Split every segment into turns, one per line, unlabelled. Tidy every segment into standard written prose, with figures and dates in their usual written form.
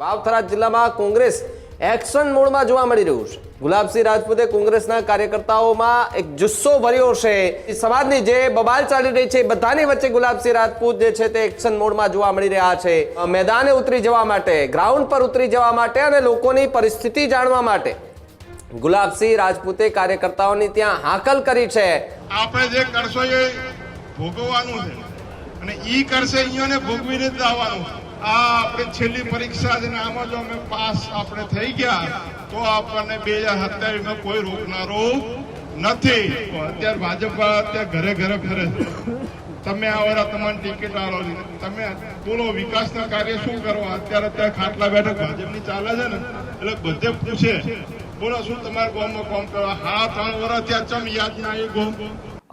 વાવથરા જિલ્લામાં કોંગ્રેસ એક્શન મોડમાં જોવા મળી રહ્યું છે। ગુલાબસિંહ રાજપૂતે કોંગ્રેસના કાર્યકર્તાઓમાં એક જુસ્સો ભર્યો છે। સમાજની જે બબાલ ચાલી રહી છે બધાની વચ્ચે ગુલાબસિંહ રાજપૂત જે છે તે એક્શન મોડમાં જોવા મળી રહ્યા છે। મેદાને ઉતરી જવા માટે, ગ્રાઉન્ડ પર ઉતરી જવા માટે અને લોકોની પરિસ્થિતિ જાણવા માટે ગુલાબસિંહ રાજપૂતે કાર્યકર્તાઓની ત્યાં હાકલ કરી છે।
આપણે જે કરશો એ ભોગવવાનું છે અને ઈ કરશે અહીંયાને ભોગવીને જ આવવાનું। આ આપણે છેલ્લી પરીક્ષા છે ને આમાં જો અમે પાસ આપણે થઈ ગયા તો આપણને 2027 કોઈ રોકનારો નથી। અત્યારે ભાજપ અત્યારે ઘરે ઘરે ફરે તમે આવરા તમને ટિકિટ આલો તમે બોલો વિકાસના કાર્ય શું કરવા? અત્યારે ખાટલા બેઠક ભાજપની ચાલે છે ને એટલે બધે પૂછે બોલો શું તમારા ગામમાં કામ કરવા? હા 3 વર્ષ ત્યાં ચમ યાદ ના આવી ગામ।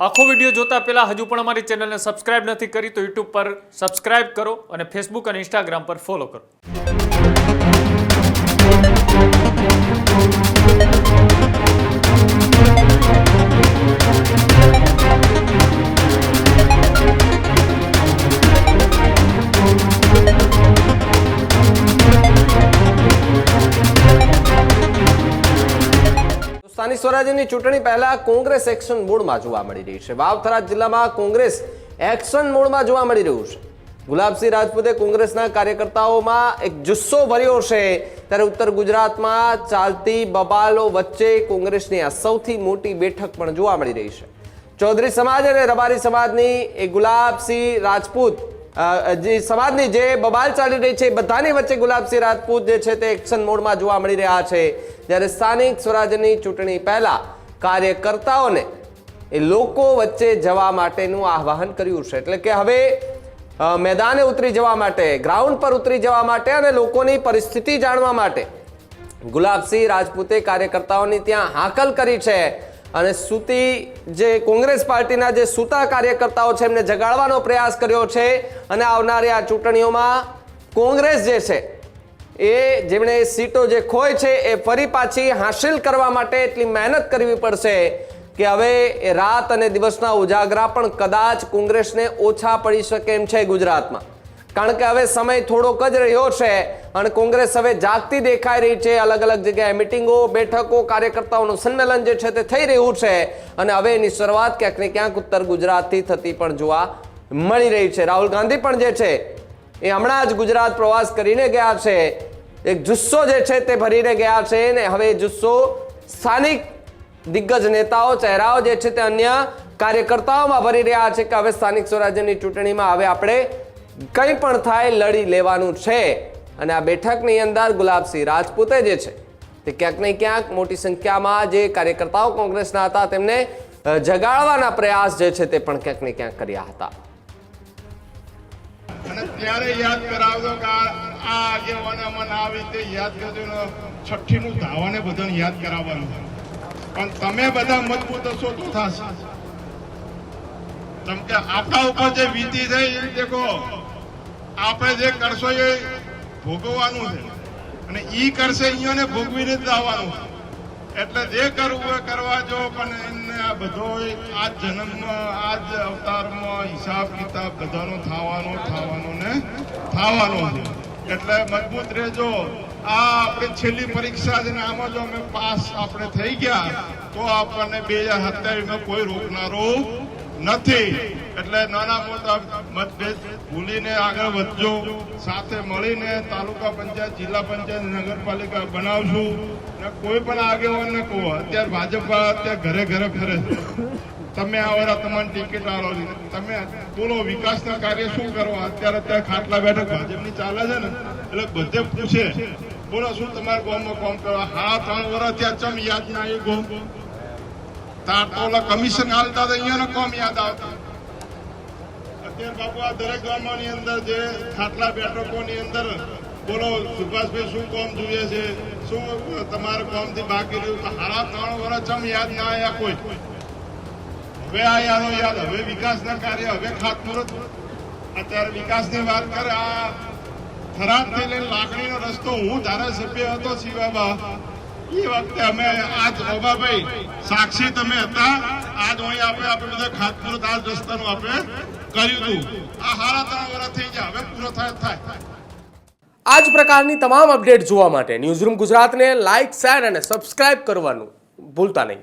આખો વિડીયો જોતા પહેલા હજુ પણ અમારી ચેનલને સબસ્ક્રાઇબ નથી કરી તો યુટ્યુબ પર સબસ્ક્રાઇબ કરો અને ફેસબુક અને ઇન્સ્ટાગ્રામ પર ફોલો કરો।
સ્થાનિક સ્વરાજ્યની ચૂંટણી પહેલા કોંગ્રેસ એક્શન મોડમાં જોવા મળી રહી છે। વાવથરા જિલ્લામાં કોંગ્રેસ એક્શન મોડમાં જોવા મળી રહ્યું છે। ગુલાબસિંહ રાજપૂતે કોંગ્રેસના કાર્યકર્તાઓમાં એક જુસ્સો ભર્યો છે। ત્યારે ઉત્તર ગુજરાતમાં ચાલતી બબાલો વચ્ચે કોંગ્રેસની આ સૌથી મોટી બેઠક પણ જોવા મળી રહી છે। ચૌધરી સમાજ અને રબારી સમાજની એ ગુલાબસિંહ રાજપૂત સમાજની જે બબાલ ચાલી રહી છે બધાની વચ્ચે ગુલાબસિંહ રાજપૂત જે છે તે એક્શન મોડમાં જોવા મળી રહ્યા છે। જ્યારે સ્થાનિક સ્વરાજ્યની ચૂંટણી પહેલા કાર્યકર્તાઓને એ લોકો વચ્ચે જવા માટેનું આહ્વાન કર્યું છે। એટલે કે હવે મેદાને ઉતરી જવા માટે, ગ્રાઉન્ડ પર ઉતરી જવા માટે અને લોકોની પરિસ્થિતિ જાણવા માટે ગુલાબસિંહ રાજપૂતે કાર્યકર્તાઓની ત્યાં હાકલ કરી છે। અને સૂતી જે કોંગ્રેસ પાર્ટીના જે સૂતા કાર્યકર્તાઓ છે એમને જગાડવાનો પ્રયાસ કર્યો છે। અને આવનારી આ ચૂંટણીઓમાં કોંગ્રેસ જે છે એ જેમણે સીટો જે ખોય છે એ ફરી પાછી હાંસિલ કરવા માટે એટલી મહેનત કરવી પડશે કે હવે એ રાત અને દિવસના ઉજાગરા પણ કદાચ કોંગ્રેસને ઓછા પડી શકે એમ છે ગુજરાતમાં। કારણ કે હવે સમય થોડોક જ રહ્યો છે અને કોંગ્રેસ હવે જાગતી દેખાઈ રહી છે। અલગ અલગ જગ્યાએ મિટિંગો, બેઠકો, કાર્યકર્તાઓનું સંમેલન જે છે તે થઈ રહ્યું છે અને હવે એની શરૂઆત ક્યાંક ને ક્યાંક ઉત્તર ગુજરાતથી થતી પણ જોવા મળી રહી છે। રાહુલ ગાંધી પણ જે છે એ હમણાં જ ગુજરાત પ્રવાસ કરીને ગયા છે। એક જુસ્સો જે છે તે ભરીને ગયા છે ને હવે જુસ્સો સ્થાનિક દિગ્ગજ નેતાઓ, ચહેરાઓ જે છે તે અન્ય કાર્યકર્તાઓમાં ભરી રહ્યા છે કે હવે સ્થાનિક સ્વરાજ્યની ચૂંટણીમાં હવે આપણે કંઈ પણ થાય લડી લેવાનું છે। અને આ બેઠકની અંદર ગુલાબસિંહ રાજપૂતે જે છે તે ક્યાંક ને ક્યાંક મોટી સંખ્યામાં જે કાર્યકર્તાઓ કોંગ્રેસના હતા તેમને જગાડવાના પ્રયાસ જે છે તે પણ ક્યાંક ને ક્યાંક કર્યા હતા।
અને ત્યારે યાદ કરાવજો કે આ આગેવાના મને આવી રીતે યાદ કરજો ને 6ઠ્ઠીનું ધાવાને બધાને યાદ કરાવવાનું પણ તમે બધા મજબૂત હશો તો થશે। કેમ કે આપણા ઉપર જે વીતી થઈ એ દેખો આપણે જે કરશો એ ભોગવવાનું છે અને ઈ કરશે અહીંયાને ભોગવીને જ આવવાનું। એટલે જે કરવું એ કરવા જો પણ એને આ બધો આ જન્મમાં આ જ અવતારમાં હિસાબ કિતાબ બધાનો થવાનો છે। એટલે મજબૂત રહેજો। આ આપણે છેલ્લી પરીક્ષા છે ને આમાં જો અમે પાસ આપણે થઈ ગયા તો આપણને 2027 કોઈ રોકનારો નથી। એટલે નાના મોટા મતભેદ ભૂલીને આગળ વધજો। સાથે મળીને તાલુકા પંચાયત, જિલ્લા પંચાયત, નગરપાલિકા બનાવશું ને કોઈ પણ આગેવાનને કહો અત્યારે ભાજપ અત્યારે ઘરે ઘરે ફરે તમે આવરા તમને ટિકિટ આલો તમે બોલો વિકાસના કાર્ય શું કરવા? અત્યારે ખાટલા બેઠક ભાજપની ચાલે છે ને એટલે બધે પૂછે બોલો શું તમારા ગામમાં કામ કરવા? હા 3 વર્ષ ત્યાં ચમ યાદ ના આવી ગામ તાર તો ઓલા કમિશન હાલતા તો અહીંયાનો કામ યાદ આવતા। અત્યારે બાપુ આ દરેક ગામોની અંદર જે ખાટલા બેઠકોની અંદર બોલો સુભાષભાઈ શું કામ જોઈએ છે, શું તમારા કામથી બાકી રહ્યું? તો હારા 3 વર્ષ ચમ યાદ ના આવ્યા કોઈ? હવે આ યાદ હવે વિકાસના કાર્ય હવે ખાતમુહૂર્ત અત્યારે વિકાસની વાત કરે આ થરાદથી લઈને લાકડીનો રસ્તો હું ધારાસભ્ય હતો શિવાબા એ વખતે અમે આજ ઓબાભાઈ સાક્ષી તમે હતા આજ અહીં આપણે બધા ખાતમુહૂર્ત આ રસ્તાનું આપણે કર્યું હતું। આ હારા 3 વર્ષ થઈ ગયા હવે પૂરો થાય।
આ જ પ્રકારની તમામ અપડેટ જોવા માટે ન્યૂઝરૂમ ગુજરાતને લાઇક, શેર અને સબસ્ક્રાઇબ કરવાનું ભૂલતા નહીં.